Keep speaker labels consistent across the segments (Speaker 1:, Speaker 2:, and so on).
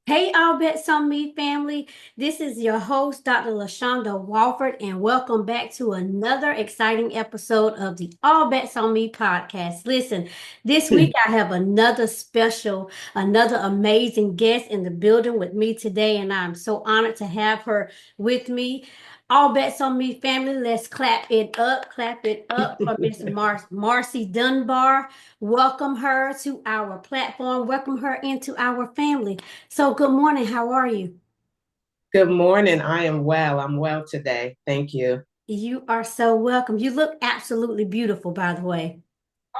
Speaker 1: Hey, All Bets on Me family. This is your host, Dr. Lashonda Wofford, and welcome back to another exciting episode of the All Bets on Me podcast. Listen, this week I have another amazing guest in the building with me today, and I'm so honored to have her with me. All Bets on Me family, let's clap it up for Miss Marcie Dunbar. Welcome her to our platform, welcome her into our family. So, good morning. How are you?
Speaker 2: Good morning. I am well. I'm well today. Thank you.
Speaker 1: You are so welcome. You look absolutely beautiful, by the way.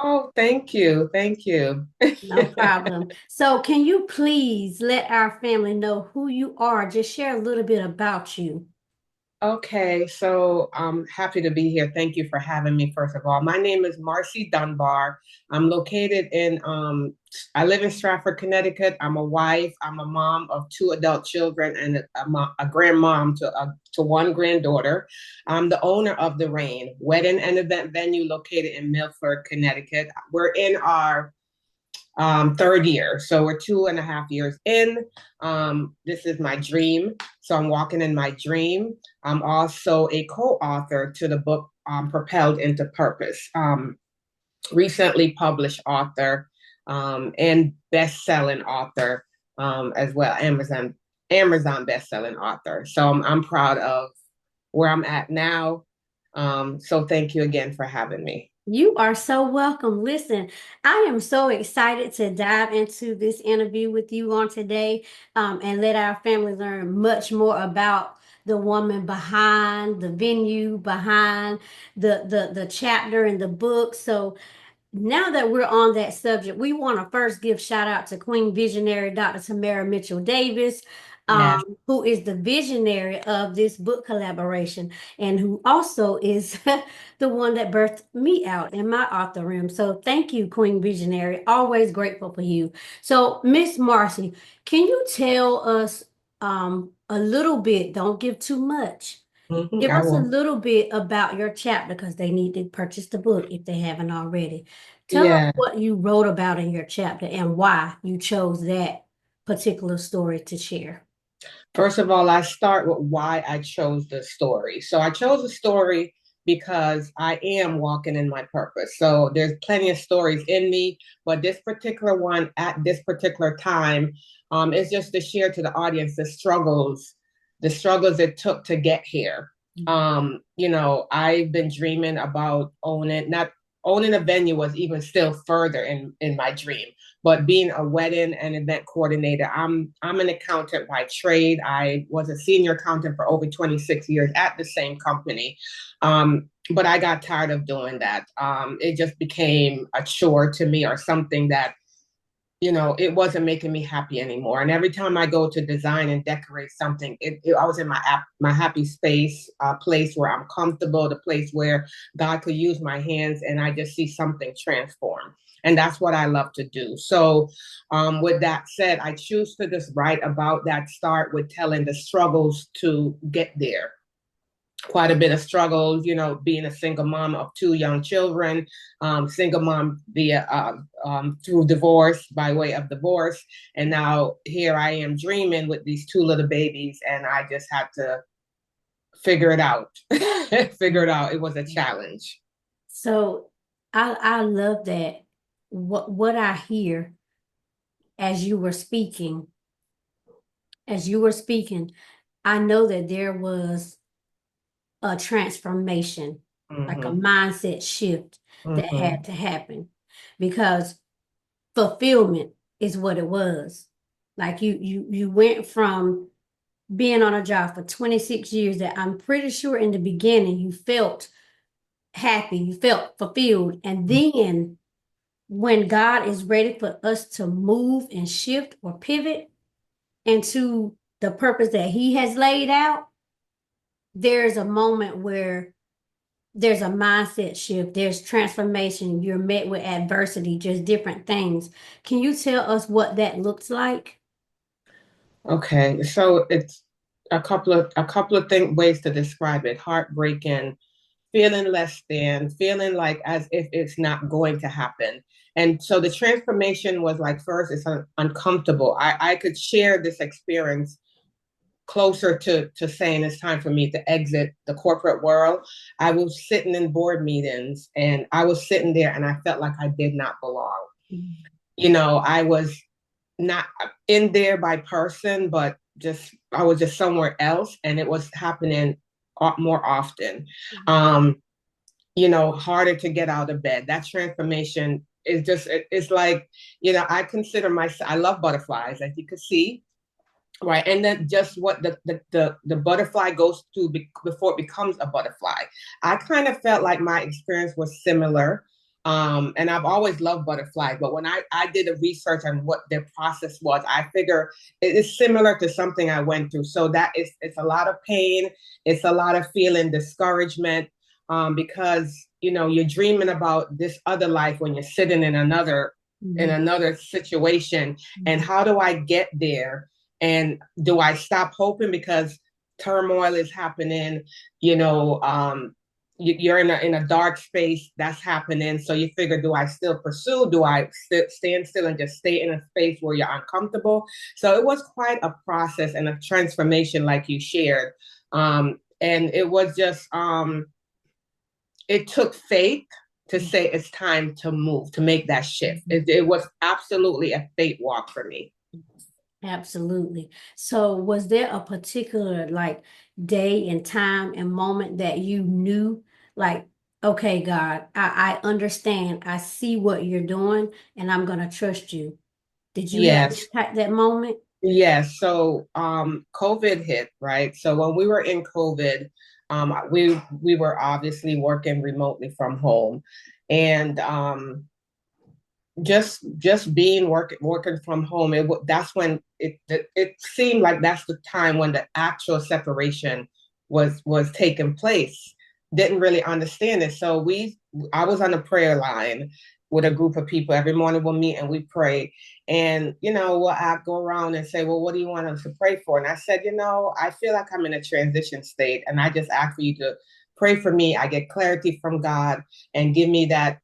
Speaker 2: Oh, thank you. Thank you.
Speaker 1: No problem. So, can you please let our family know who you are? Just share a little bit about you.
Speaker 2: Okay, so I'm happy to be here. Thank you for having me, first of all. My name is Marcie Dunbar. I'm located I live in Stratford, Connecticut. I'm a wife. I'm a mom of two adult children and a grandmom to one granddaughter. I'm the owner of The Rain, wedding and event venue located in Milford, Connecticut. We're in our third year. So we're 2.5 years in. This is my dream. So I'm walking in my dream. I'm also a co-author to the book Propelled Into Purpose, recently published author and best-selling author as well, Amazon best-selling author. So I'm proud of where I'm at now. So thank you again for having me.
Speaker 1: You are so welcome. Listen, I am so excited to dive into this interview with you on today, and let our family learn much more about the woman behind the venue, behind the chapter in the book. So now that we're on that subject, we want to first give shout out to Queen Visionary Dr. Tamara Mitchell Davis,
Speaker 2: Yes.
Speaker 1: who is the visionary of this book collaboration and who also is the one that birthed me out in my author room. So thank you, Queen Visionary. Always grateful for you. So, Miss Marcie, can you tell us a little bit? Don't give too much.
Speaker 2: Mhm,
Speaker 1: Give
Speaker 2: I
Speaker 1: us a
Speaker 2: will.
Speaker 1: little bit about your chapter because they need to purchase the book if they haven't already. Tell us
Speaker 2: Yeah.
Speaker 1: what you wrote about in your chapter and why you chose that particular story to share.
Speaker 2: First of all, I start with why I chose the story. So I chose the story because I am walking in my purpose. So there's plenty of stories in me, but this particular one at this particular time is just to share to the audience the struggles it took to get here. I've been dreaming about not owning a venue was even still further in my dream, but being a wedding and event coordinator, I'm an accountant by trade. I was a senior accountant for over 26 years at the same company. But I got tired of doing that. It just became a chore to me or something that it wasn't making me happy anymore. And every time I go to design and decorate something, I was in my happy space, place where I'm comfortable, the place where God could use my hands, and I just see something transform. And that's what I love to do. So, with that said, I choose to just write about that, start with telling the struggles to get there. Quite a bit of struggles, being a single mom of two young children, single mom through divorce, by way of divorce. And now here I am dreaming with these two little babies, and I just had to figure it out. Figure it out. It was a challenge.
Speaker 1: So I love that. What I hear as you were speaking, as you were speaking, I know that there was a transformation, like a
Speaker 2: Mm-hmm.
Speaker 1: mindset shift that
Speaker 2: Mm-hmm.
Speaker 1: had to happen because fulfillment is what it was. Like you went from being on a job for 26 years that I'm pretty sure in the beginning you felt happy, you felt fulfilled. And then when God is ready for us to move and shift or pivot into the purpose that He has laid out, there's a moment where there's a mindset shift, there's transformation, you're met with adversity, just different things. Can you tell us what that looks like?
Speaker 2: Okay, so it's a couple of ways to describe it. Heartbreaking, feeling less than, feeling like as if it's not going to happen. And so the transformation was like, first, it's uncomfortable. I could share this experience closer to saying it's time for me to exit the corporate world. I was sitting in board meetings and I was sitting there and I felt like I did not belong. You know, I was not in there by person, but just I was just somewhere else, and it was happening more often. Um, you know, harder to get out of bed. That transformation is just it's like, you know, I consider myself, I love butterflies, as you can see, right? And then just what the butterfly goes through before it becomes a butterfly. I kind of felt like my experience was similar. And I've always loved butterflies, but when I did a research on what their process was, I figure it is similar to something I went through. So that is, it's a lot of pain, it's a lot of feeling discouragement, because you know you're dreaming about this other life when you're sitting in another situation, and how do I get there? And do I stop hoping because turmoil is happening? You know, you're in a dark space that's happening. So you figure, do I still pursue? Do I stand still and just stay in a space where you're uncomfortable? So it was quite a process and a transformation, like you shared. And it was just, it took faith to say it's time to move, to make that shift. It was absolutely a faith walk for me.
Speaker 1: Absolutely. So was there a particular like day and time and moment that you knew like, okay, God, I understand. I see what you're doing and I'm gonna trust you. Did you have
Speaker 2: Yes.
Speaker 1: that moment?
Speaker 2: Yes. So COVID hit, right? So when we were in COVID, we were obviously working remotely from home. And just being working from home, that's when it seemed like that's the time when the actual separation was taking place. Didn't really understand it. So I was on a prayer line with a group of people. Every morning we'll meet and we pray. And, you know, I go around and say, well, what do you want us to pray for? And I said, you know, I feel like I'm in a transition state. And I just ask for you to pray for me. I get clarity from God and give me that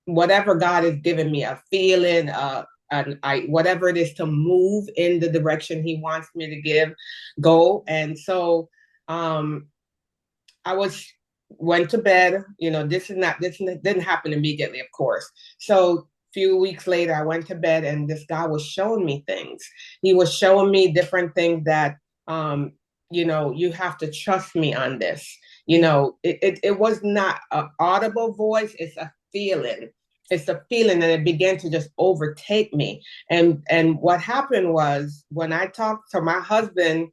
Speaker 2: whatever God has given me, a feeling, whatever it is, to move in the direction He wants me to go. And so I went to bed. You know, this didn't happen immediately, of course. So few weeks later, I went to bed, and this guy was showing me things. He was showing me different things that, you know, you have to trust me on this. You know, it was not an audible voice. It's a feeling. It's a feeling, and it began to just overtake me. And what happened was, when I talked to my husband,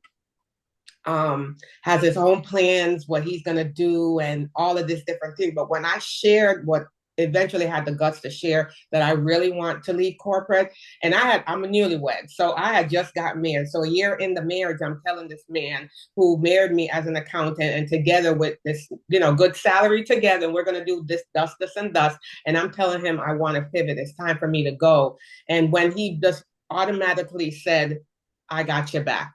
Speaker 2: has his own plans, what he's going to do, and all of this different thing. But when I shared what eventually had the guts to share that I really want to leave corporate, and I'm a newlywed, so I had just got married. So a year in the marriage, I'm telling this man who married me as an accountant, and together with this, you know, good salary together, and we're going to do this, this, and thus. And I'm telling him I want to pivot. It's time for me to go. And when he just automatically said, I got your back.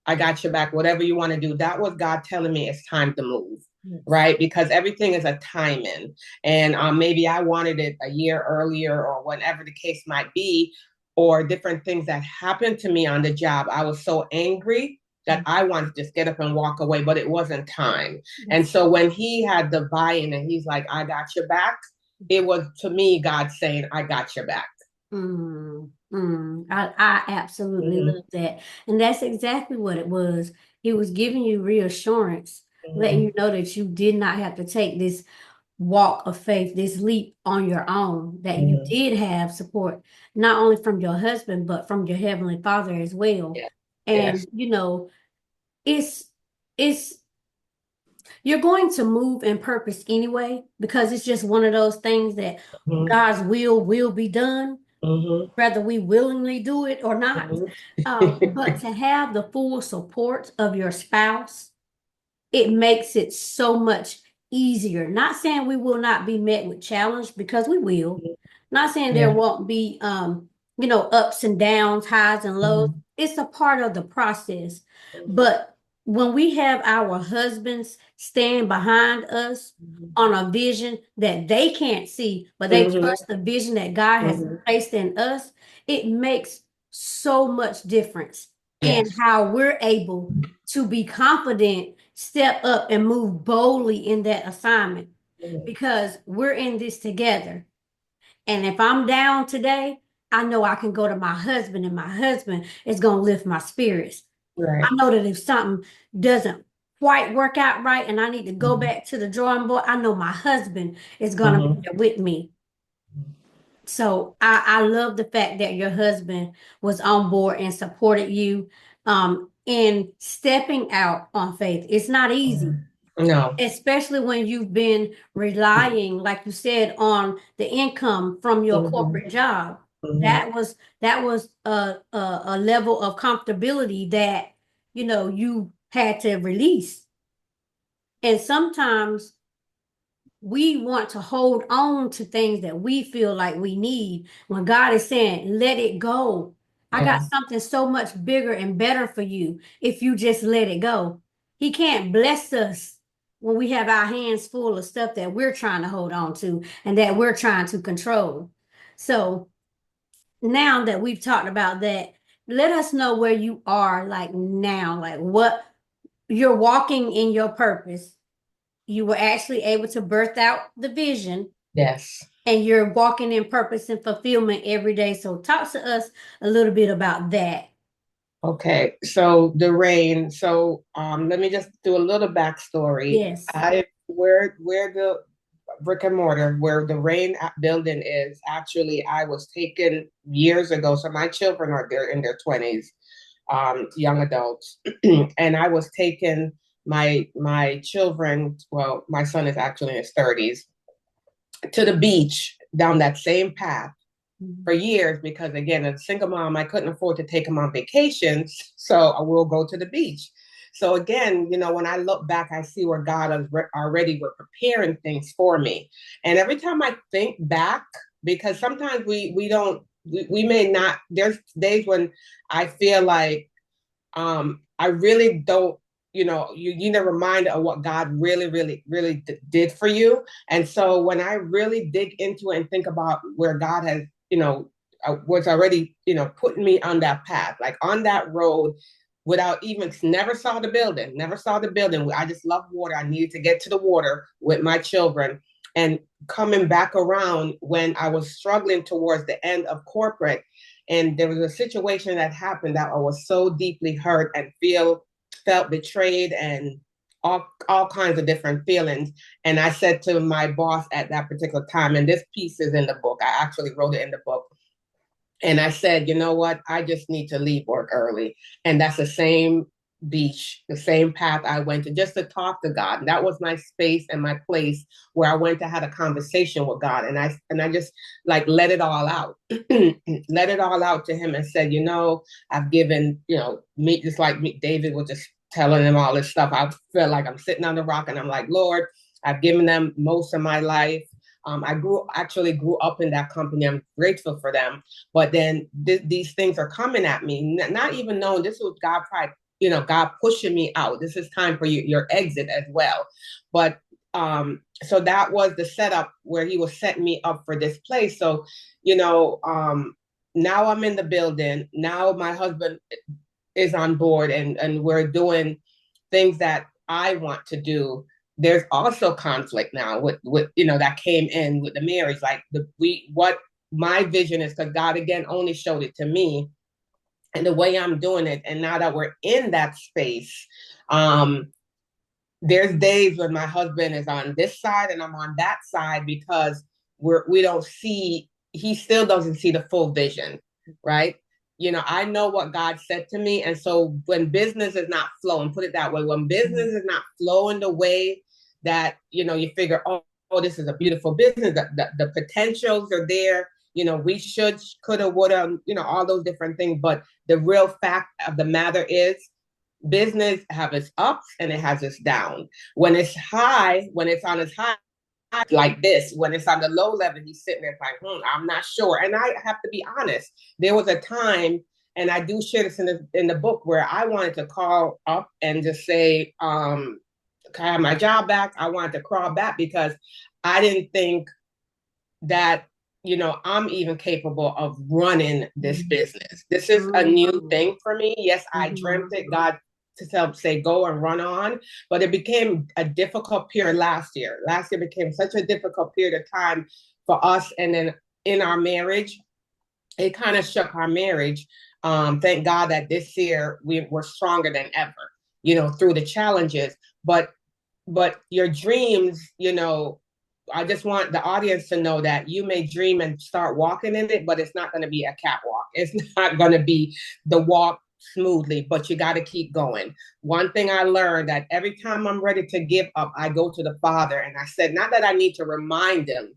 Speaker 2: I got your back, whatever you want to do. That was God telling me it's time to move, yes. Right? Because everything is a timing. And maybe I wanted it a year earlier, or whatever the case might be, or different things that happened to me on the job. I was so angry that I wanted to just get up and walk away, but it wasn't time. Yes. And so when he had the buy-in and he's like, I got your back, it was, to me, God saying, I got your back.
Speaker 1: I absolutely love that. And that's exactly what it was. He was giving you reassurance, letting you know that you did not have to take this walk of faith, this leap on your own, that you did have support, not only from your husband, but from your Heavenly Father as well.
Speaker 2: Yeah.
Speaker 1: And,
Speaker 2: Yes.
Speaker 1: you know, it's you're going to move in purpose anyway, because it's just one of those things that God's will be done, whether we willingly do it or not. But to have the full support of your spouse, it makes it so much easier. Not saying we will not be met with challenge, because we will. Not saying there won't be you know, ups and downs, highs and lows. It's a part of the process. But when we have our husbands stand behind us on a vision that they can't see, but they
Speaker 2: Mm-hmm.
Speaker 1: trust the vision that God has
Speaker 2: Mm-hmm.
Speaker 1: placed in us, it makes so much difference in
Speaker 2: Yes.
Speaker 1: how we're able to be confident, step up, and move boldly in that assignment
Speaker 2: Mm-hmm.
Speaker 1: because we're in this together. And if I'm down today, I know I can go to my husband, and my husband is going to lift my spirits. I
Speaker 2: Right.
Speaker 1: know that if something doesn't quite work out right and I need to go
Speaker 2: Mm-hmm.
Speaker 1: back to the drawing board, I know my husband is going to be
Speaker 2: Mm-hmm.
Speaker 1: there with me. So I love the fact that your husband was on board and supported you in stepping out on faith. It's not easy,
Speaker 2: No.
Speaker 1: especially when you've been relying, like you said, on the income from your
Speaker 2: Mm-hmm.
Speaker 1: corporate job.
Speaker 2: Mm-hmm.
Speaker 1: That was a level of comfortability that you had to release. And sometimes we want to hold on to things that we feel like we need when God is saying, let it go. I got
Speaker 2: Yeah.
Speaker 1: something so much bigger and better for you if you just let it go. He can't bless us when we have our hands full of stuff that we're trying to hold on to and that we're trying to control. So now that we've talked about that, let us know where you are like now, like what you're walking in your purpose. You were actually able to birth out the vision
Speaker 2: Yes.
Speaker 1: and you're walking in purpose and fulfillment every day. So talk to us a little bit about that.
Speaker 2: Okay, so the rain. So let me just do a little backstory.
Speaker 1: Yes.
Speaker 2: I where the brick and mortar, where the rain building is, actually I was taken years ago. So my children are there in their 20s, young adults, and I was taken my children. Well, my son is actually in his 30s to the beach down that same path for
Speaker 1: Mhm.
Speaker 2: years because again, as a single mom, I couldn't afford to take him on vacations, so I will go to the beach. So again, when I look back, I see where God has already were preparing things for me. And every time I think back, because sometimes we don't we may not. There's days when I feel like I really don't. You need a reminder of what God really, really, really did for you. And so when I really dig into it and think about where God has, was already, putting me on that path, like on that road, without even never saw the building, never saw the building. I just love water. I needed to get to the water with my children. And coming back around when I was struggling towards the end of corporate, and there was a situation that happened that I was so deeply hurt and felt betrayed and all kinds of different feelings. And I said to my boss at that particular time, and this piece is in the book, I actually wrote it in the book. And I said, you know what? I just need to leave work early. And that's the same beach, the same path I went to just to talk to God. And that was my space and my place where I went to have a conversation with God. And I just like let it all out. Let it all out to him and said, I've given, me just like me, David was just telling him all this stuff. I feel like I'm sitting on the rock and I'm like, Lord, I've given them most of my life. I actually grew up in that company. I'm grateful for them. But then these things are coming at me, not even knowing this was God probably, God pushing me out. This is time for your exit as well. But so that was the setup where he was setting me up for this place. So, now I'm in the building. Now my husband is on board and we're doing things that I want to do. There's also conflict now with that came in with the marriage, like what my vision is, because God again only showed it to me and the way I'm doing it. And now that we're in that space, um there's days when my husband is on this side and I'm on that side because we don't see, he still doesn't see the full vision, right? I know what God said to me. And so when business is not flowing, put it that way, when business is not flowing the way that, you figure, oh, this is a beautiful business, the potentials are there, we should, coulda, woulda, all those different things. But the real fact of the matter is business have its ups and it has its down. When it's high, when it's on its high, like this, when it's on the low level, he's sitting there like, I'm not sure. And I have to be honest. There was a time, And I do share this in the book where I wanted to call up and just say, can I have my job back? I wanted to crawl back because I didn't think that, I'm even capable of running this business. This is a new thing for me. Yes, I dreamt it. God to say go and run on, but it became a difficult period last year. Last year became such a difficult period of time for us, and then in our marriage, it kind of shook our marriage. Thank God that this year we were stronger than ever, through the challenges. But your dreams, I just want the audience to know that you may dream and start walking in it, but it's not going to be a catwalk. It's not going to be the walk smoothly, but you got to keep going. One thing I learned that every time I'm ready to give up, I go to the Father and I said, not that I need to remind him,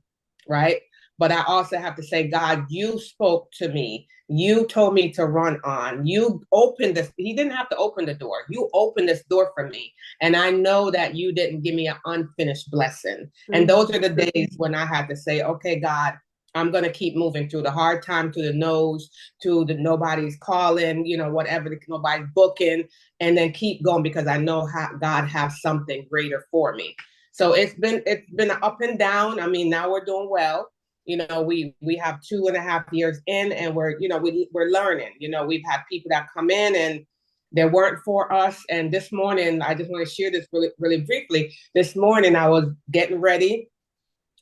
Speaker 2: right? But I also have to say, God, you spoke to me. You told me to run on. You opened this. He didn't have to open the door. You opened this door for me. And I know that you didn't give me an unfinished blessing. And those are the days when I had to say, okay, God, I'm going to keep moving through the hard time, to the no's, to the nobody's calling, whatever, nobody's booking, and then keep going because I know God has something greater for me. So it's been up and down. I mean, now we're doing well. We have 2.5 years in, and we're learning. We've had people that come in and they weren't for us. And this morning, I just want to share this really, really briefly. This morning, I was getting ready,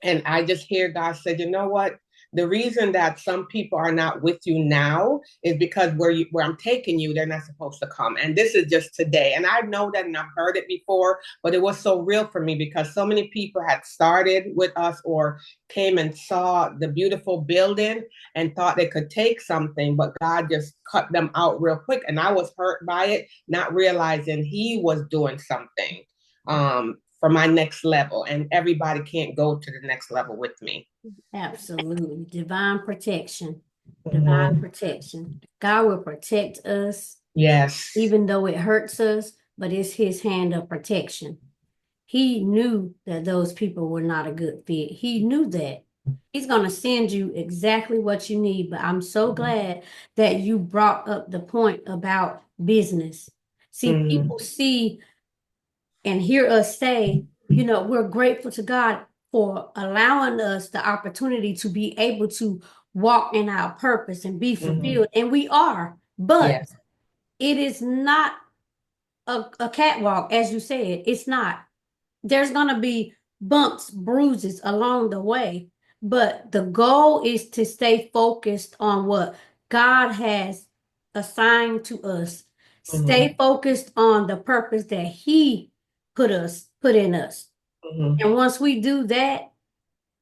Speaker 2: and I just hear God said, you know what? The reason that some people are not with you now is because where I'm taking you, they're not supposed to come. And this is just today. And I know that, and I've heard it before, but it was so real for me because so many people had started with us or came and saw the beautiful building and thought they could take something, but God just cut them out real quick. And I was hurt by it, not realizing he was doing something for my next level, and everybody can't go to the next level with me.
Speaker 1: Absolutely. Divine protection. Divine protection. God will protect us.
Speaker 2: Yes.
Speaker 1: Even though it hurts us, but it's his hand of protection. He knew that those people were not a good fit. He knew that. He's going to send you exactly what you need. But I'm so glad that you brought up the point about business. See, people see and hear us say, we're grateful to God for allowing us the opportunity to be able to walk in our purpose and be fulfilled. And we are, but it is not a catwalk, as you said. It's not. There's going to be bumps, bruises along the way, but the goal is to stay focused on what God has assigned to us. Stay focused on the purpose that he put in us. And once we do that,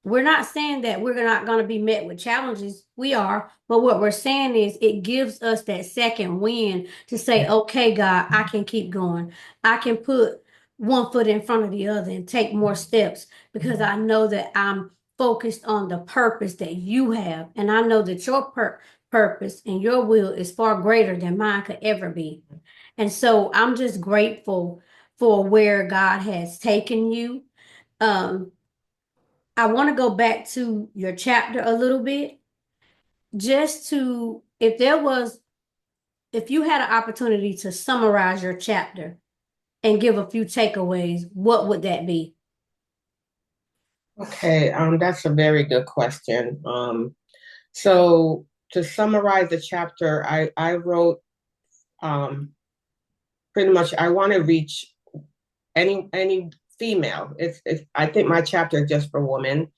Speaker 1: we're not saying that we're not going to be met with challenges. We are. But what we're saying is it gives us that second wind to say, okay, God, I can keep going. I can put one foot in front of the other and take more steps because I know that I'm focused on the purpose that you have. And I know that your purpose and your will is far greater than mine could ever be. And so I'm just grateful for where God has taken you. I want to go back to your chapter a little bit, just to, if you had an opportunity to summarize your chapter and give a few takeaways, what would that be?
Speaker 2: Okay, that's a very good question. So to summarize the chapter, I wrote pretty much I want to reach any female. I think my chapter is just for women,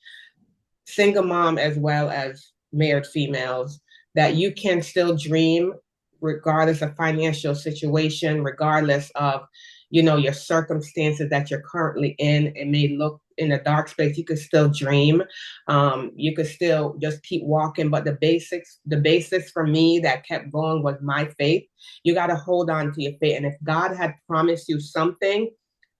Speaker 2: single mom as well as married females, that you can still dream regardless of financial situation, regardless of your circumstances that you're currently in. It may look in a dark space. You could still dream. You could still just keep walking. But the basics for me that kept going was my faith. You got to hold on to your faith. And if God had promised you something,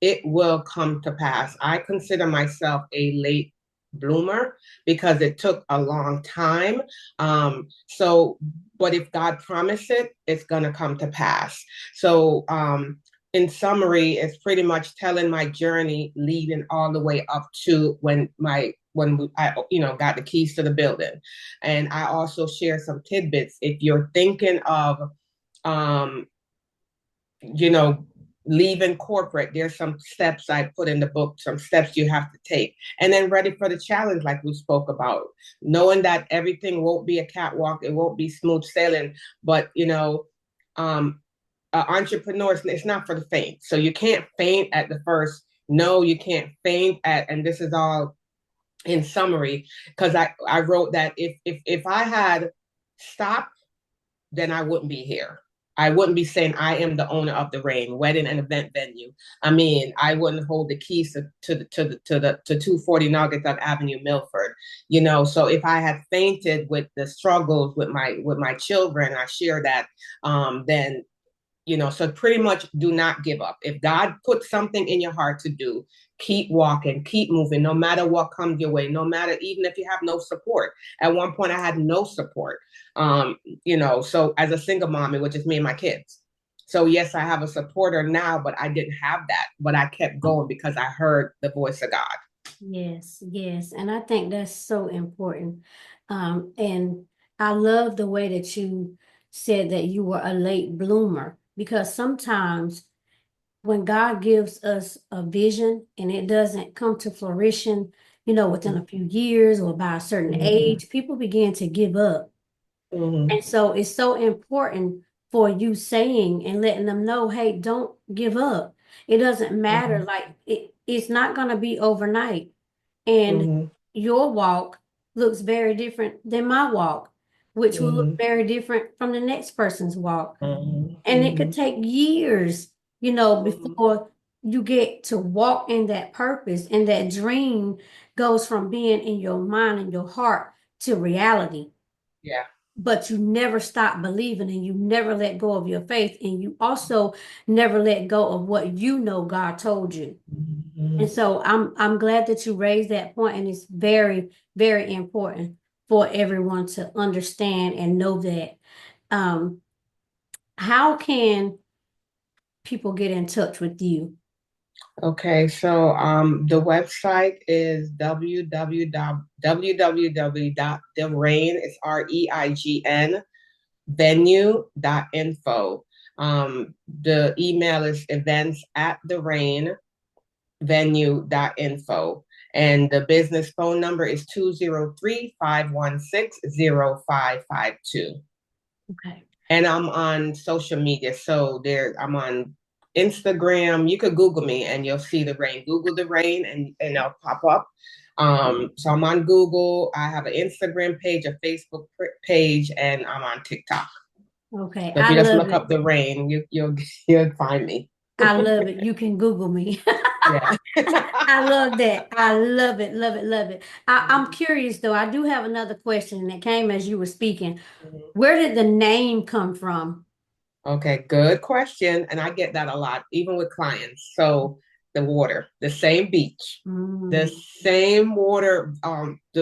Speaker 2: it will come to pass. I consider myself a late bloomer because it took a long time. But if God promised it, it's going to come to pass. So, in summary, it's pretty much telling my journey leading all the way up to when I got the keys to the building. And I also share some tidbits. If you're thinking of um, you know, leaving corporate, there's some steps I put in the book, some steps you have to take. And then ready for the challenge, like we spoke about, knowing that everything won't be a catwalk, it won't be smooth sailing, but entrepreneurs, it's not for the faint. So you can't faint at the first. No, you can't faint at, and this is all in summary, because I wrote that if I had stopped, then I wouldn't be here. I wouldn't be saying I am the owner of the Rain wedding and event venue. I mean, I wouldn't hold the keys to 240 Naugatuck Avenue, Milford. So if I had fainted with the struggles with my children, I share that. Then so pretty much do not give up. If God puts something in your heart to do, keep walking, keep moving, no matter what comes your way, no matter, even if you have no support. At one point, I had no support. So as a single mom, it was just me and my kids. So yes, I have a supporter now, but I didn't have that. But I kept going because I heard the voice of God.
Speaker 1: Yes, yes. And I think that's so important. And I love the way that you said that you were a late bloomer because sometimes when God gives us a vision and it doesn't come to fruition, within a few years or by a certain
Speaker 2: Mm-hmm.
Speaker 1: age, people begin to give up.
Speaker 2: Mm-hmm.
Speaker 1: And so it's so important for you saying and letting them know, hey, don't give up. It doesn't matter.
Speaker 2: Mm-hmm.
Speaker 1: Like it's not going to be overnight. And
Speaker 2: Mm-hmm.
Speaker 1: your walk looks very different than my walk, which will look
Speaker 2: Mm-hmm.
Speaker 1: very different from the next person's walk. And it could
Speaker 2: Mm-hmm.
Speaker 1: take years,
Speaker 2: Mm-hmm.
Speaker 1: before you get to walk in that purpose and that dream goes from being in your mind and your heart to reality.
Speaker 2: Yeah.
Speaker 1: But you never stop believing and you never let go of your faith and you also never let go of what God told you. And
Speaker 2: Mm-hmm.
Speaker 1: so I'm glad that you raised that point, and it's very, very important for everyone to understand and know that. Um, how can people get in touch with you?
Speaker 2: Okay, so the website is www.thereign, it's REIGN, venue.info. The email is events at the rain venue.info. And the business phone number is 203-516-0552.
Speaker 1: Okay.
Speaker 2: And I'm on social media. So I'm on Instagram. You could Google me and you'll see the rain. Google the rain and it'll pop up. So I'm on Google. I have an Instagram page, a Facebook page, and I'm on TikTok.
Speaker 1: Okay.
Speaker 2: So if
Speaker 1: I
Speaker 2: you just
Speaker 1: love
Speaker 2: look
Speaker 1: it.
Speaker 2: up the rain, you'll find me.
Speaker 1: I love it. You can Google me.
Speaker 2: Yeah.
Speaker 1: I love that. I love it. Love it. Love it. I'm curious though. I do have another question that came as you were speaking. Where did the name come from?
Speaker 2: Okay, good question. And I get that a lot, even with clients. So the water, the same beach, the
Speaker 1: Mm,
Speaker 2: same water.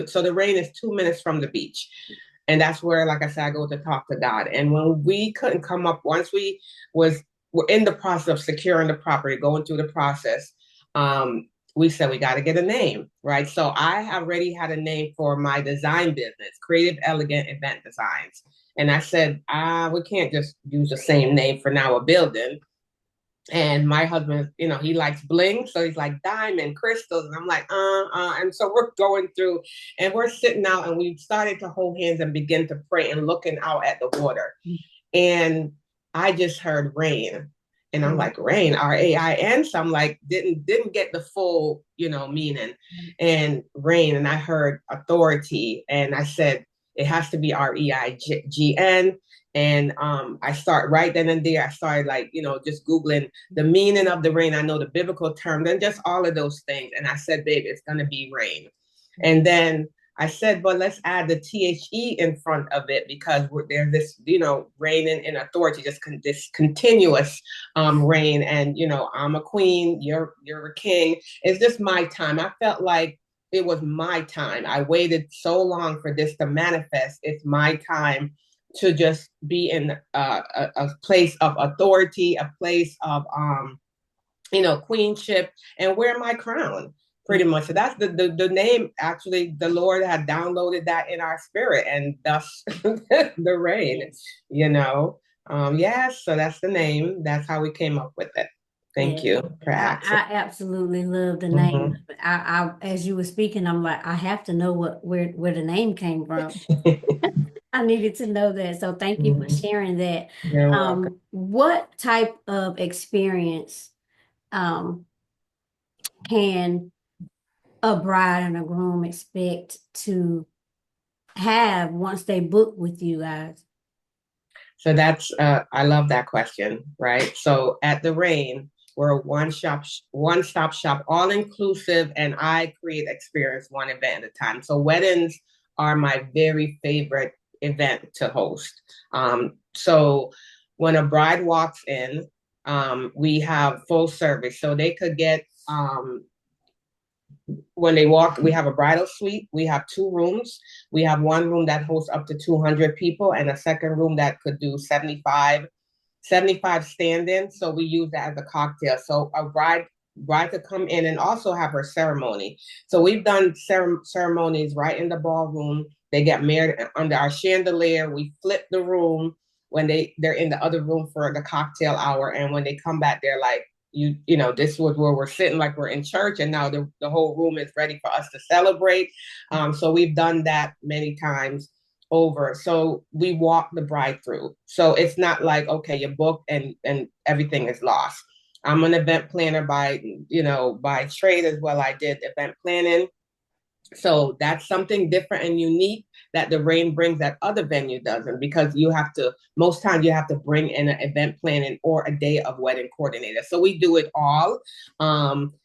Speaker 2: So the rain is 2 minutes from the beach. And that's where, like I said, I go to talk to God. And when we couldn't come up, once were in the process of securing the property, going through the process, we said we got to get a name, right? So I already had a name for my design business, Creative Elegant Event Designs. And I said, we can't just use the same name for now a building. And my husband, he likes bling. So he's like diamond, crystals. And I'm like, And so we're going through and we're sitting out and we started to hold hands and begin to pray and looking out at the water. And I just heard rain. And I'm
Speaker 1: mm,
Speaker 2: like, rain, RAIN. So I'm like, didn't get the full, meaning. And rain. And I heard authority. And I said, it has to be REIGN. And I start right then and there. I started like, just Googling the meaning of the rain. I know the biblical term, and just all of those things. And I said, babe, it's gonna be rain. And then I said, but let's add the THE in front of it because there's this, reign in authority, just this continuous reign. And I'm a queen, you're a king. It's just my time. I felt like it was my time. I waited so long for this to manifest. It's my time to just be in a place of authority, a place of queenship, and wear my crown. pretty much. So that's the name. Actually, the Lord had downloaded that in our spirit, and thus the rain. You know, yes. So that's the name. That's how we came up with it.
Speaker 1: Yeah,
Speaker 2: Thank you for asking.
Speaker 1: I absolutely love the name.
Speaker 2: Mhm.
Speaker 1: As you were speaking, I'm like, I have to know where the name came from. I needed to know that. So thank you for
Speaker 2: Mhm.
Speaker 1: sharing that.
Speaker 2: You're welcome.
Speaker 1: What type of experience um, can a bride and a groom expect to have once they book with you guys?
Speaker 2: So that's I love that question, right? So at the Rain, we're a one stop shop, all inclusive, and I create experience one event at a time. So weddings are my very favorite event to host. So when a bride walks in, we have full service, so they could get when they walk, we have a bridal suite. We have two rooms. We have one room that hosts up to 200 people and a second room that could do 75 stand-in. So we use that as a cocktail. So a bride could come in and also have her ceremony. So we've done ceremonies right in the ballroom. They get married under our chandelier. We flip the room when they're in the other room for the cocktail hour. And when they come back, they're like, you know, this was where we're sitting like we're in church, and now the whole room is ready for us to celebrate. So we've done that many times over. So we walk the bride through. So it's not like, okay, you book and everything is lost. I'm an event planner by trade as well. I did event planning. So that's something different and unique that the Rain brings that other venue doesn't, because most times you have to bring in an event planning or a day of wedding coordinator. So we do it all.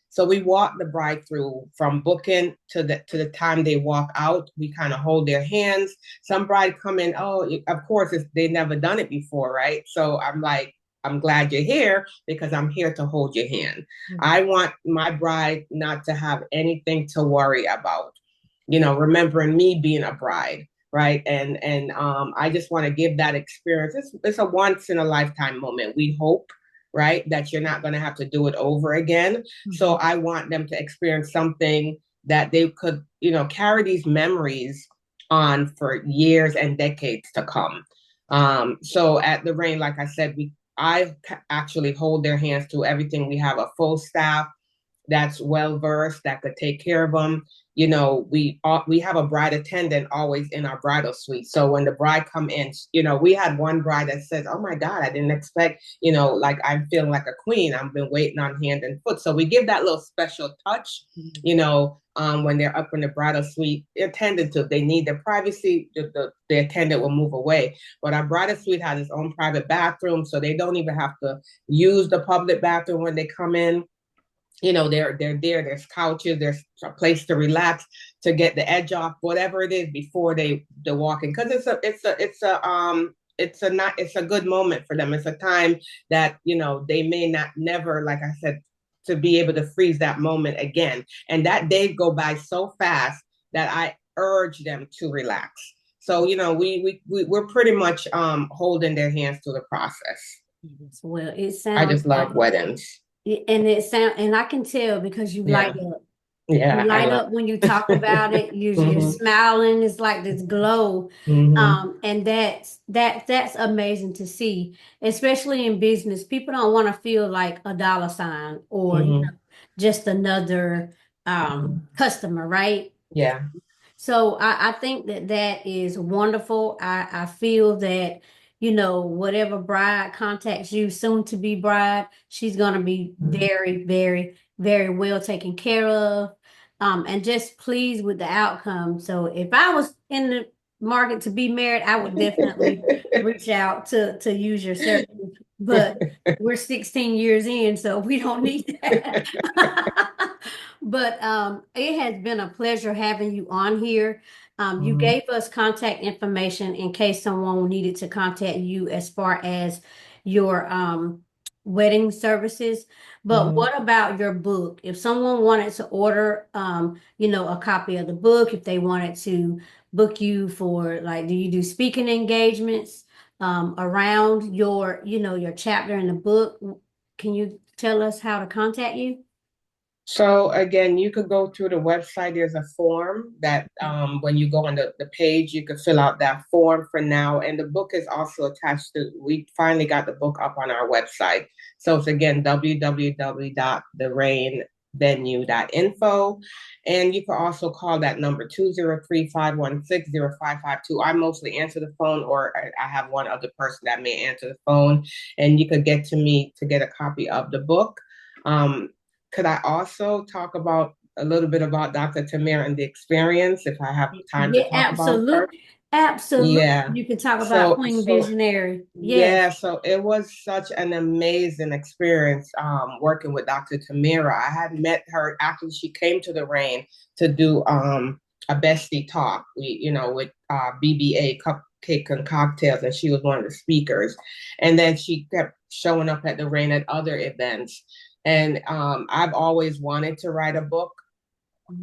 Speaker 2: So we walk the bride through from booking to the time they walk out. We kind of hold their hands. Some bride come in, oh, of course, they never done it before, right? So I'm like, I'm glad you're here because I'm here to hold your hand. I want my bride not to have anything to worry about, remembering me being a bride, right? And I just want to give that experience. It's a once in a lifetime moment. We hope, right, that you're not going to have to do it over again. Mm-hmm. So I want them to experience something that they could, carry these memories on for years and decades to come. So at the Rain, like I said, I actually hold their hands through everything. We have a full staff that's well versed that could take care of them. We have a bride attendant always in our bridal suite. So when the bride come in, we had one bride that says, "Oh my God, I didn't expect, like I'm feeling like a queen. I've been waiting on hand and foot." So we give that little special touch, when they're up in the bridal suite, attendant to, they need their privacy, the attendant will move away. But our bridal suite has its own private bathroom, so they don't even have to use the public bathroom when they come in. They're there. There's couches. There's a place to relax, to get the edge off, whatever it is before they walk in. Because it's a good moment for them. It's a time that they may not never, like I said, to be able to freeze that moment again. And that day go by so fast that I urge them to relax. So we're pretty much holding their hands through the process.
Speaker 1: Well, it
Speaker 2: I
Speaker 1: sounds
Speaker 2: just love weddings.
Speaker 1: and I can tell because you light
Speaker 2: Yeah.
Speaker 1: up. You
Speaker 2: Yeah, I
Speaker 1: light
Speaker 2: love
Speaker 1: up when you talk about it. You're
Speaker 2: Mm-hmm.
Speaker 1: smiling. It's like this glow.
Speaker 2: Mm-hmm.
Speaker 1: And that's amazing to see, especially in business. People don't want to feel like a dollar sign or
Speaker 2: Mm-hmm.
Speaker 1: just another customer, right?
Speaker 2: Yeah.
Speaker 1: So I think that is wonderful. I feel that, whatever bride contacts you, soon to be bride, she's going to be very, very, very well taken care of, and just pleased with the outcome. So if I was in the market to be married, I would definitely reach out to use your services. But we're 16 years in, so we don't need that. But it has been a pleasure having you on here. You
Speaker 2: Mm-hmm.
Speaker 1: gave us contact information in case someone needed to contact you as far as your wedding services. But
Speaker 2: Mm-hmm.
Speaker 1: what about your book? If someone wanted to order, a copy of the book, if they wanted to book you for, like, do you do speaking engagements around your chapter in the book? Can you tell us how to contact you?
Speaker 2: So again, you could go through the website. There's a form that when you go on the page, you could fill out that form for now. And the book is also attached to, we finally got the book up on our website. So it's again, www.therainvenue.info. And you can also call that number 203-516-0552. I mostly answer the phone, or I have one other person that may answer the phone. And you could get to me to get a copy of the book. Um, could I also talk about a little bit about Dr. Tamir and the experience, if I have time to
Speaker 1: Yeah,
Speaker 2: talk about her?
Speaker 1: absolutely. Absolutely.
Speaker 2: Yeah.
Speaker 1: You can talk about
Speaker 2: So,
Speaker 1: Queen
Speaker 2: so
Speaker 1: Visionary.
Speaker 2: yeah,
Speaker 1: Yes.
Speaker 2: so it was such an amazing experience working with Dr. Tamira. I had met her after she came to the Rain to do a bestie talk. We, with BBA cupcake and cocktails, and she was one of the speakers. And then she kept showing up at the Rain at other events. And I've always wanted to write a book,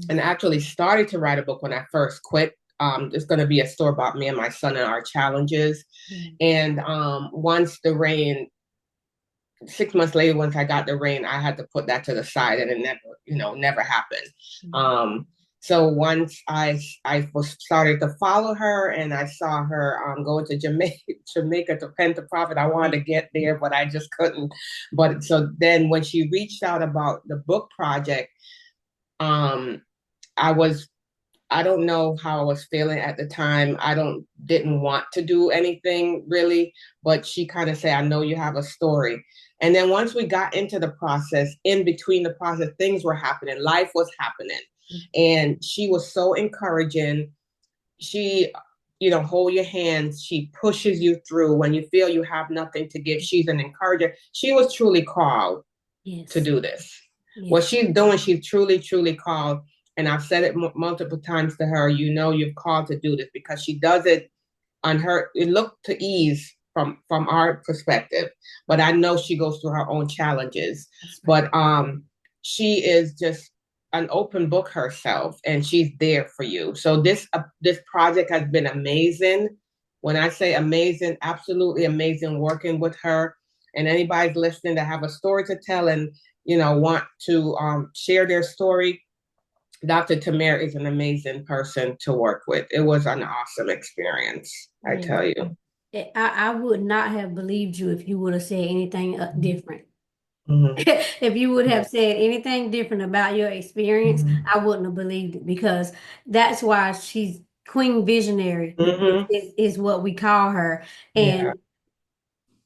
Speaker 2: and actually started to write a book when I first quit. It's going to be a story about me and my son and our challenges. And once the Rain, 6 months later, once I got the Rain, I had to put that to the side, and it never happened. So once I was started to follow her, and I saw her going to Jamaica to pen the prophet. I wanted to get there, but I just couldn't. But so then when she reached out about the book project, um, I was I don't know how I was feeling at the time. Didn't want to do anything really, but she kind of said, I know you have a story. And then once we got into the process, in between the process, things were happening. Life was happening. And she was so encouraging. She, hold your hands. She pushes you through when you feel you have nothing to give. She's an encourager. She was truly called to
Speaker 1: Yes.
Speaker 2: do this. What
Speaker 1: Yes.
Speaker 2: she's doing, she's truly, truly called. And I've said it multiple times to her, you've called to do this, because she does it on her. It looked to ease from our perspective, but I know she goes through her own challenges.
Speaker 1: Right.
Speaker 2: But she is just an open book herself, and she's there for you. So this project has been amazing. When I say amazing, absolutely amazing working with her. And anybody's listening that have a story to tell, and want to share their story, Dr. Tamir is an amazing person to work with. It was an awesome experience, I
Speaker 1: Yes.
Speaker 2: tell you.
Speaker 1: I would not have believed you if you would have said anything different.
Speaker 2: Mm-hmm.
Speaker 1: If you would have said anything different about your experience,
Speaker 2: Mm-hmm.
Speaker 1: I wouldn't have believed it, because that's why she's Queen Visionary
Speaker 2: Mm-hmm.
Speaker 1: is what we call her.
Speaker 2: Yeah.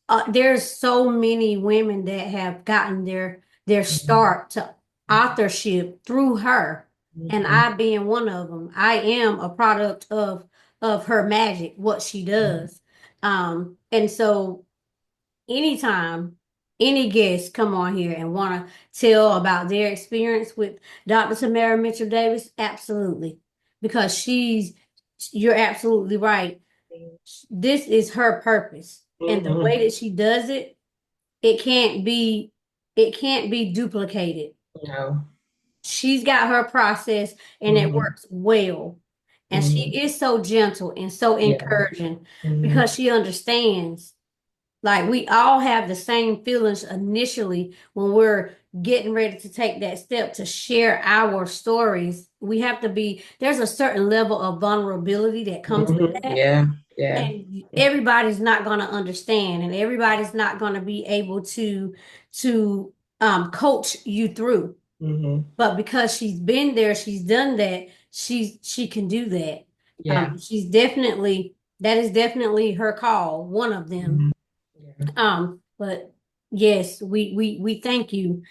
Speaker 1: And there's so many women that have gotten their start to authorship through her, and
Speaker 2: Mm-hmm.
Speaker 1: I being one of them. I am a product of her magic, what she does. And so anytime any guests come on here and want to tell about their experience with Dr. Tamara Mitchell Davis, absolutely, because you're absolutely right. This is her purpose, and the
Speaker 2: Mm-hmm.
Speaker 1: way that she does it, it can't be it can't be duplicated.
Speaker 2: No.
Speaker 1: She's got her process, and it
Speaker 2: Mm-hmm.
Speaker 1: works well. And she
Speaker 2: Mm-hmm.
Speaker 1: is so gentle and so
Speaker 2: Yeah.
Speaker 1: encouraging,
Speaker 2: Mm-hmm.
Speaker 1: because she understands. Like, we all have the same feelings initially when we're getting ready to take that step to share our stories. There's a certain level of vulnerability that comes with
Speaker 2: Mm-hmm.
Speaker 1: that.
Speaker 2: Yeah. Yeah.
Speaker 1: And everybody's not going to understand, and everybody's not going to be able to coach you through.
Speaker 2: Mm-hmm.
Speaker 1: But because she's been there, she's done that, she can do that.
Speaker 2: Yeah.
Speaker 1: She's definitely that is definitely her call, one of them.
Speaker 2: Mm-hmm. Yeah.
Speaker 1: But yes, we thank you,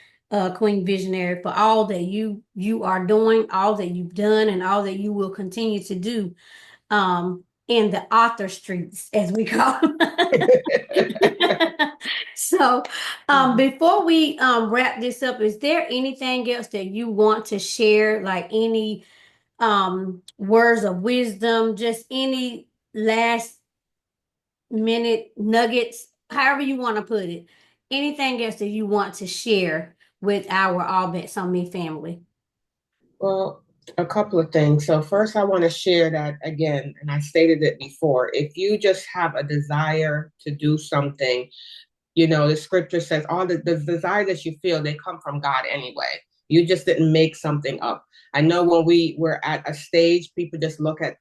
Speaker 1: Queen Visionary, for all that you are doing, all that you've done, and all that you will continue to do in the author streets, as we call them. So, before we wrap this up, is there anything else that you want to share, like any words of wisdom, just any last minute nuggets, however you want to put it? Anything else that you want to share with our All Bets on Me family?
Speaker 2: Well, a couple of things. So first, I want to share that again, and I stated it before. If you just have a desire to do something, the scripture says all the desires that you feel, they come from God anyway. You just didn't make something up. I know when we were at a stage, people just look at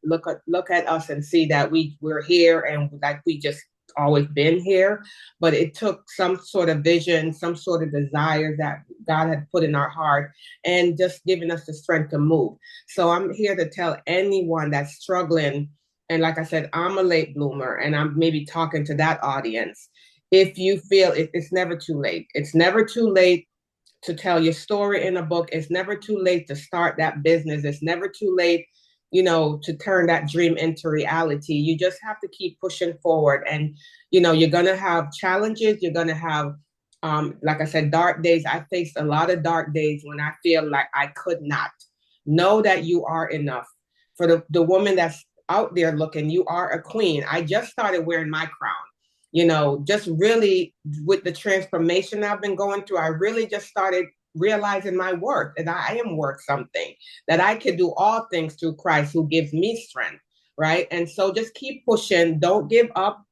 Speaker 2: us and see that we're here and like we just always been here. But it took some sort of vision, some sort of desire that God had put in our heart, and just giving us the strength to move. So I'm here to tell anyone that's struggling. And like I said, I'm a late bloomer, and I'm maybe talking to that audience. If you feel it's never too late, it's never too late to tell your story in a book. It's never too late to start that business. It's never too late, to turn that dream into reality. You just have to keep pushing forward. And, you're going to have challenges. You're going to have, like I said, dark days. I faced a lot of dark days when I feel like I could not. Know that you are enough. For the woman that's out there looking, you are a queen. I just started wearing my crown. Just really with the transformation I've been going through, I really just started realizing my worth, and I am worth something, that I can do all things through Christ who gives me strength, right? And so just keep pushing. Don't give up.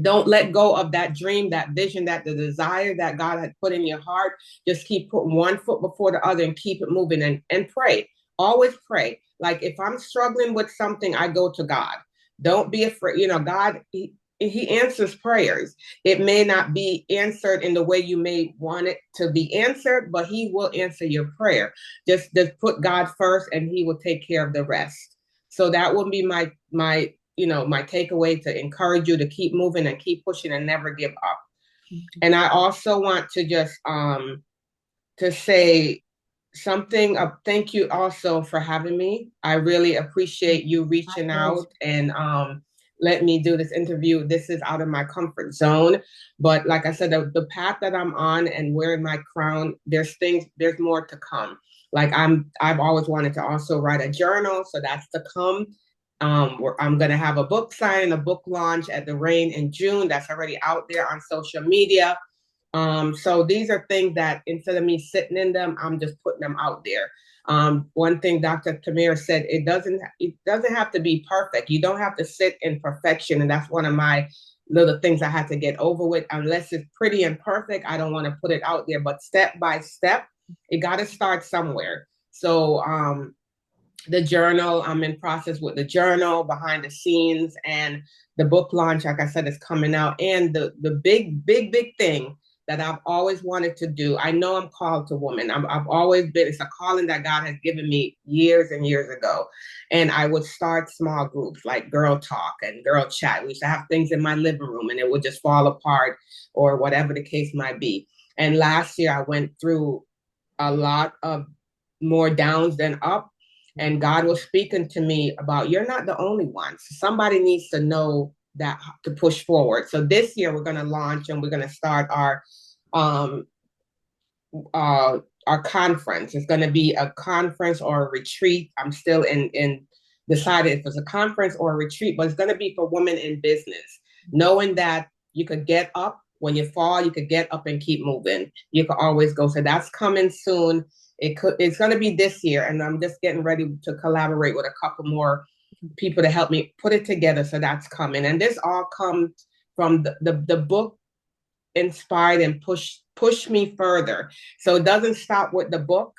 Speaker 2: Don't let go of that dream, that vision, that the desire that God had put in your heart. Just keep putting one foot before the other and keep it moving, and pray. Always pray. Like if I'm struggling with something, I go to God. Don't be afraid. God, he answers prayers. It may not be answered in the way you may want it to be answered, but he will answer your prayer. Just put God first and he will take care of the rest. So that will be my takeaway, to encourage you to keep moving and keep pushing and never give up. And I also want to just to say something. Thank you also for having me. I really appreciate you reaching out and let me do this interview. This is out of my comfort zone, but like I said, the path that I'm on and wearing my crown, there's more to come. Like I've always wanted to also write a journal, so that's to come. I'm gonna have a book signing, a book launch at the Rain in June. That's already out there on social media. So these are things that instead of me sitting in them, I'm just putting them out there. One thing Dr. Tamir said, it doesn't have to be perfect. You don't have to sit in perfection. And that's one of my little things I had to get over with. Unless it's pretty and perfect, I don't want to put it out there. But step by step, it got to start somewhere. So the journal, I'm in process with the journal, behind the scenes, and the book launch, like I said, is coming out. And the big thing that I've always wanted to do. I know I'm called to woman. I've always been, it's a calling that God has given me years and years ago. And I would start small groups like Girl Talk and Girl Chat. We used to have things in my living room and it would just fall apart or whatever the case might be. And last year I went through a lot of more downs than up. And God was speaking to me about, you're not the only one. Somebody needs to know that to push forward. So this year we're going to launch and we're going to start um our conference. It's going to be a conference or a retreat. I'm still in decided if it's a conference or a retreat, but it's going to be for women in business, knowing that you could get up when you fall, you could get up and keep moving. You could always go. So that's coming soon. It's going to be this year, and I'm just getting ready to collaborate with a couple more people to help me put it together. So that's coming, and this all comes from the book inspired and push me further. So it doesn't stop with the book.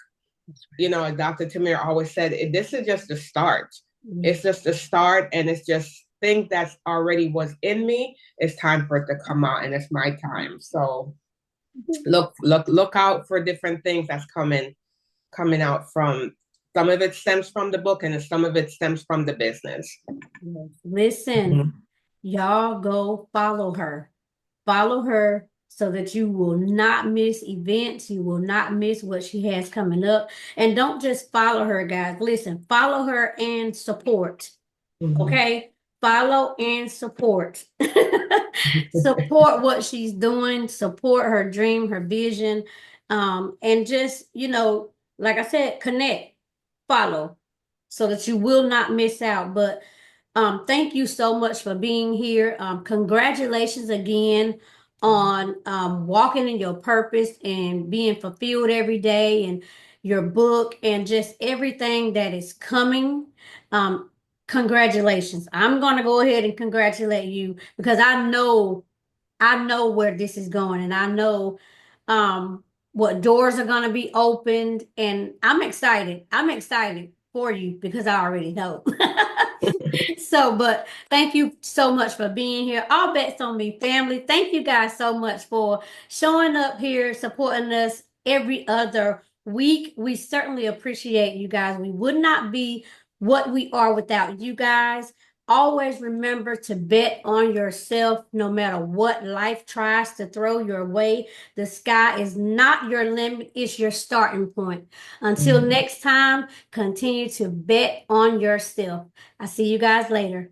Speaker 2: Dr. Tamir always said, this is just the start. Mm-hmm. It's just the start, and it's just things that's already was in me. It's time for it to come out, and it's my time. So look out for different things that's coming out from. Some of it stems from the book and some of it stems from the business.
Speaker 1: Listen, mm-hmm. Y'all go follow her. Follow her so that you will not miss events. You will not miss what she has coming up. And don't just follow her, guys. Listen, follow her and support. Mm-hmm. Okay? Follow and support. Support what she's doing. Support her dream, her vision. And just, like I said, connect, follow, so that you will not miss out. But thank you so much for being here. Congratulations again on walking in your purpose and being fulfilled every day, and your book and just everything that is coming. Congratulations. I'm going to go ahead and congratulate you because I know where this is going, and I know what doors are going to be opened. And I'm excited. I'm excited for you because I already know. So, but thank you so much for being here. All bets on me, family. Thank you guys so much for showing up here, supporting us every other week. We certainly appreciate you guys. We would not be what we are without you guys. Always remember to bet on yourself no matter what life tries to throw your way. The sky is not your limit, it's your starting point. Until
Speaker 2: Mhm.
Speaker 1: next time, continue to bet on yourself. I see you guys later.